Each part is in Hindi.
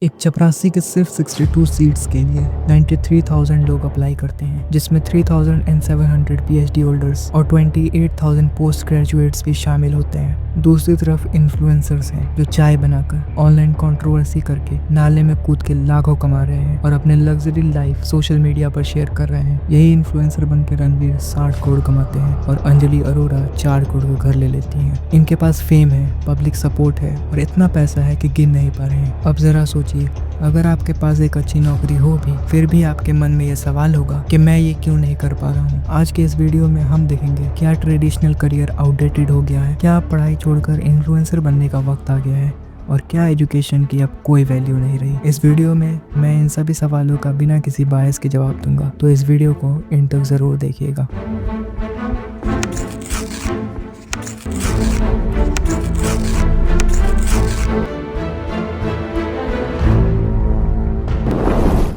एक चपरासी के सिर्फ 62 सीट्स के लिए 93,000 लोग अप्लाई करते हैं, जिसमें 3,700 पीएचडी होल्डर्स और 28,000 पोस्ट ग्रेजुएट्स भी शामिल होते हैं। दूसरी तरफ इन्फ्लुएंसर्स हैं जो चाय बनाकर ऑनलाइन कंट्रोवर्सी करके नाले में कूद के लाखों कमा रहे हैं और अपने लग्जरी लाइफ सोशल मीडिया पर शेयर कर रहे हैं। यही इन्फ्लुएंसर बनकर रणवीर 60 करोड़ कमाते हैं और अंजलि अरोरा 4 करोड़ का घर ले लेती हैं। इनके पास फेम है, पब्लिक सपोर्ट है और इतना पैसा है कि गिन नहीं पा रहे हैं। अब जरा सोचिए, अगर आपके पास एक अच्छी नौकरी हो भी फिर भी आपके मन में ये सवाल होगा कि मैं ये क्यों नहीं कर पा रहा हूँ। आज के इस वीडियो में हम देखेंगे क्या ट्रेडिशनल करियर आउटडेटेड हो गया है, क्या पढ़ाई छोड़कर इन्फ्लुएंसर बनने का वक्त आ गया है और क्या एजुकेशन की अब कोई वैल्यू नहीं रही। इस वीडियो में मैं इन सभी सवालों का बिना किसी बायस के जवाब दूंगा, तो इस वीडियो को एंड तक जरूर देखिएगा।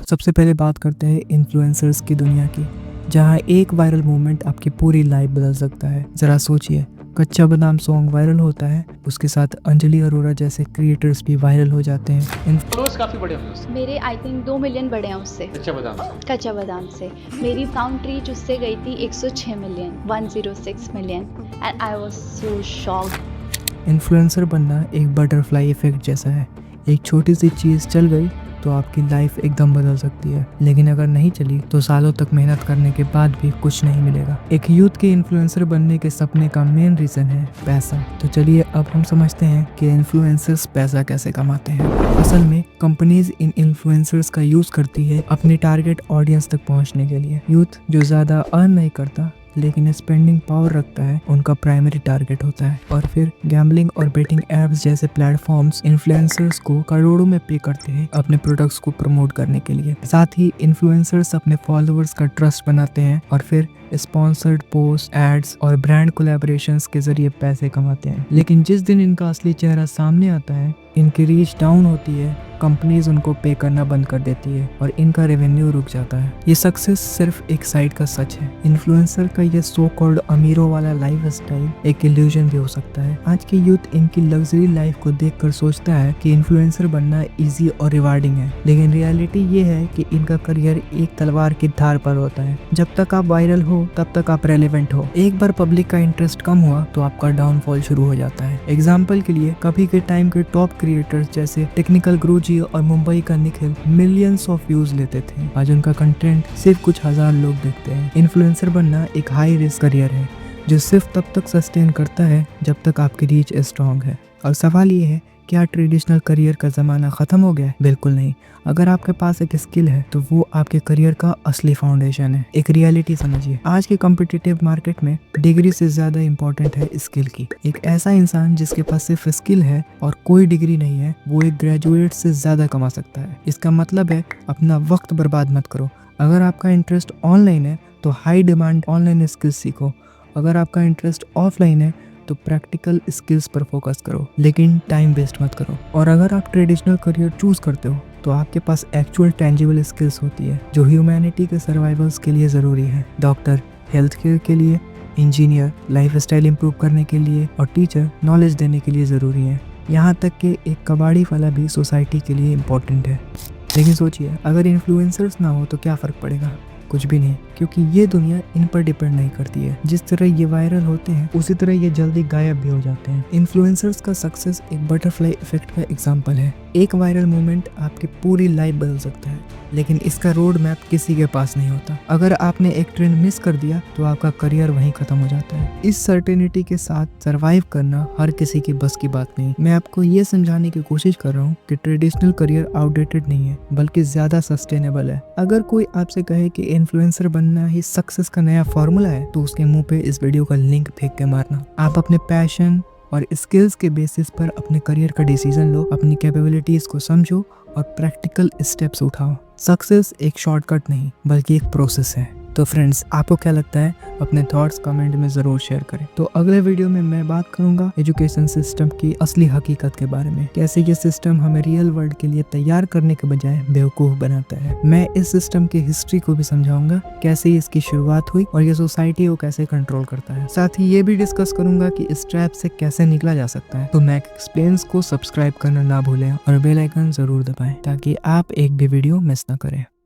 सबसे पहले बात करते हैं इन्फ्लुएंसर्स की दुनिया की, जहां एक वायरल मूवमेंट आपकी पूरी लाइफ बदल सकता है। जरा सोचिए, कच्चा बादाम सॉन्ग वायरल होता है, उसके साथ अंजलि अरोरा जैसे क्रिएटर्स भी वायरल हो जाते हैं। फॉलोअर्स काफी बड़े होंगे उससे। मेरे आई थिंक 2 मिलियन बढ़े हैं उससे। कच्चा बादाम से मेरी काउंट रीच उससे गई थी 106 million 106 million and I was so shocked. Influencer बनना एक बटरफ्लाई इफेक्ट जैसा है। एक छोटी सी चीज़ चल गई तो आपकी लाइफ एकदम बदल सकती है, लेकिन अगर नहीं चली तो सालों तक मेहनत करने के बाद भी कुछ नहीं मिलेगा। एक यूथ के इन्फ्लुएंसर बनने के सपने का मेन रीजन है पैसा। तो चलिए अब हम समझते हैं कि इन्फ्लुएंसर्स पैसा कैसे कमाते हैं। असल में कंपनीज इन इन्फ्लुएंसर्स का यूज करती है अपनी टारगेट ऑडियंस तक पहुंचने के लिए। यूथ जो ज्यादा अर्न नहीं करता लेकिन स्पेंडिंग पावर रखता है, उनका प्राइमरी टारगेट होता है। और फिर गैम्बलिंग और बेटिंग एप्स जैसे प्लेटफॉर्म्स इन्फ्लुएंसर्स को करोड़ों में पे करते हैं अपने प्रोडक्ट्स को प्रमोट करने के लिए। साथ ही इन्फ्लुएंसर्स अपने फॉलोअर्स का ट्रस्ट बनाते हैं और फिर स्पॉन्सर्ड पोस्ट, एड्स और ब्रांड कोलैबोरेशंस के जरिए पैसे कमाते हैं। लेकिन जिस दिन इनका असली चेहरा सामने आता है, इनकी रीच डाउन होती है, कंपनीज उनको पे करना बंद कर देती है और इनका रेवेन्यू रुक जाता है। ये सक्सेस सिर्फ एक साइड का सच है। इन्फ्लुएंसर का ये सो कॉल्ड अमीरों वाला लाइफ स्टाइल एक इल्यूजन भी हो सकता है। आज के यूथ इनकी लग्जरी लाइफ को देखकर सोचता है कि इन्फ्लुएंसर बनना इजी और रिवार्डिंग है, लेकिन रियलिटी ये है कि इनका करियर एक तलवार की धार पर होता है। जब तक आप वायरल हो तब तक आप रेलेवेंट हो। एक बार पब्लिक का इंटरेस्ट कम हुआ तो आपका डाउनफॉल शुरू हो जाता है। एग्जाम्पल के लिए कभी के टाइम के टॉप क्रिएटर्स जैसे टेक्निकल गुरुजी और मुंबई का निखिल मिलियंस ऑफ व्यूज लेते थे। आज उनका कंटेंट सिर्फ कुछ हजार लोग देखते हैं। इन्फ्लुएंसर बनना एक हाई रिस्क करियर है जो सिर्फ तब तक सस्टेन करता है जब तक आपकी रीच स्ट्रांग है। और सवाल ये है, क्या ट्रेडिशनल करियर का ज़माना ख़त्म हो गया है? बिल्कुल नहीं। अगर आपके पास एक स्किल है तो वो आपके करियर का असली फाउंडेशन है। एक रियलिटी समझिए, आज के कॉम्पिटिटिव मार्केट में डिग्री से ज़्यादा इम्पोर्टेंट है स्किल की। एक ऐसा इंसान जिसके पास सिर्फ स्किल है और कोई डिग्री नहीं है, वो एक ग्रेजुएट से ज़्यादा कमा सकता है। इसका मतलब है अपना वक्त बर्बाद मत करो। अगर आपका इंटरेस्ट ऑनलाइन है तो हाई डिमांड ऑनलाइन स्किल्स सीखो। अगर आपका इंटरेस्ट ऑफलाइन है तो प्रैक्टिकल स्किल्स पर फोकस करो, लेकिन टाइम वेस्ट मत करो। और अगर आप ट्रेडिशनल करियर चूज करते हो तो आपके पास एक्चुअल टेंजिबल स्किल्स होती है जो ह्यूमैनिटी के सर्वाइवल्स के लिए ज़रूरी है। डॉक्टर हेल्थ केयर के लिए, इंजीनियर लाइफ स्टाइल इम्प्रूव करने के लिए और टीचर नॉलेज देने के लिए ज़रूरी है। यहाँ तक कि एक कबाड़ी वाला भी सोसाइटी के लिए इम्पोर्टेंट है। लेकिन सोचिए, अगर इन्फ्लुएंसर्स ना हो तो क्या फ़र्क पड़ेगा? कुछ भी नहीं, क्योंकि ये दुनिया इन पर डिपेंड नहीं करती है। जिस तरह ये वायरल होते हैं उसी तरह ये जल्दी गायब भी हो जाते हैं। इन्फ्लुएंसर्स का सक्सेस एक बटरफ्लाई इफेक्ट का एग्जांपल है। एक वायरल मूवमेंट आपकी पूरी लाइफ बदल सकता है, लेकिन इसका रोड मैप किसी के पास नहीं होता। अगर आपने एक ट्रेंड मिस कर दिया तो आपका करियर वहीं खत्म हो जाता है। इस सर्टेनिटी के साथ सरवाइव करना हर किसी की बस की बात नहीं। मैं आपको ये समझाने की कोशिश कर रहा हूँ कि ट्रेडिशनल करियर आउटडेटेड नहीं है, बल्कि ज्यादा सस्टेनेबल है। अगर कोई आपसे कहे कि इन्फ्लुएंसर बनना ही सक्सेस का नया फॉर्मूला है तो उसके मुंह पे इस वीडियो का लिंक फेंक के मारना। आप अपने पैशन और स्किल्स के बेसिस पर अपने करियर का डिसीजन लो, अपनी कैपेबिलिटीज को समझो और प्रैक्टिकल स्टेप्स उठाओ। सक्सेस एक शॉर्टकट नहीं बल्कि एक प्रोसेस है। तो फ्रेंड्स, आपको क्या लगता है? अपने थॉट्स कमेंट में ज़रूर शेयर करें। तो अगले वीडियो में मैं बात करूंगा एजुकेशन सिस्टम की असली हकीकत के बारे में, कैसे ये सिस्टम हमें रियल वर्ल्ड के लिए तैयार करने के बजाय बेवकूफ़ बनाता है। मैं इस सिस्टम की हिस्ट्री को भी समझाऊंगा, कैसे इसकी शुरुआत हुई और ये सोसाइटी को कैसे कंट्रोल करता है। साथ ही ये भी डिस्कस करूंगा कि इस ट्रैप से कैसे निकला जा सकता है। तो मैक एक्सप्लेन्स को सब्सक्राइब करना ना भूलें और बेल आइकन जरूर दबाएं ताकि आप एक भी वीडियो मिस ना करें।